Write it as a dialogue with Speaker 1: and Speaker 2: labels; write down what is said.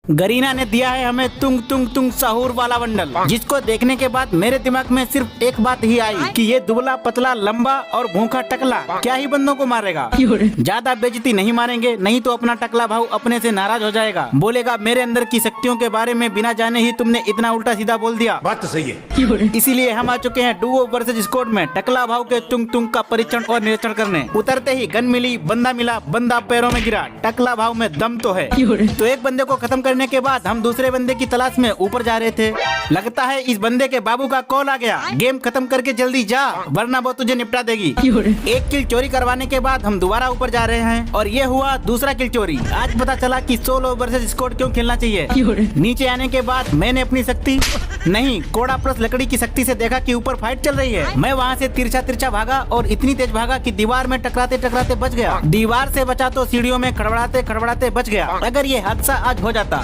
Speaker 1: Garena ने दिया है हमें तुंग तुंग तुंग सहूर वाला बंडल, जिसको देखने के बाद मेरे दिमाग में सिर्फ एक बात ही आई कि ये दुबला पतला लंबा और भूखा टकला क्या ही बंदों को मारेगा। ज्यादा बेइज्जती नहीं मारेंगे, नहीं तो अपना टकला भाव अपने से नाराज हो जाएगा, बोलेगा मेरे अंदर की शक्तियों के बारे में बिना जाने ही तुमने इतना उल्टा सीधा बोल दिया।
Speaker 2: बात तो सही है।
Speaker 1: इसीलिए हम आ चुके हैं डुओ वर्सेस स्क्वाड में टकला भाव के तुंग तुंग का परीक्षण और निरीक्षण करने। उतरते ही गन मिली, बंदा मिला, बंदा पैरों में गिरा, टकला भाव में दम तो है। तो एक बंदे को खत्म करने के बाद हम दूसरे बंदे की तलाश में ऊपर जा रहे थे। लगता है इस बंदे के बाबू का कॉल आ गया, गेम खत्म करके जल्दी जा वरना वो तुझे निपटा देगी। एक किल चोरी करवाने के बाद हम दोबारा ऊपर जा रहे हैं और ये हुआ दूसरा किल चोरी। आज पता चला कि सोलो वर्सेस स्क्वाड क्यों खेलना चाहिए। नीचे आने के बाद मैंने अपनी शक्ति नहीं कोड़ा प्लस लकड़ी की शक्ति से देखा कि ऊपर फाइट चल रही है। मैं वहाँ से तिरछा तिरछा भागा और इतनी तेज भागा कि दीवार में टकराते टकराते बच गया। दीवार से बचा तो सीढ़ियों में खड़बड़ाते खड़बड़ाते बच गया। अगर ये हादसा आज हो जाता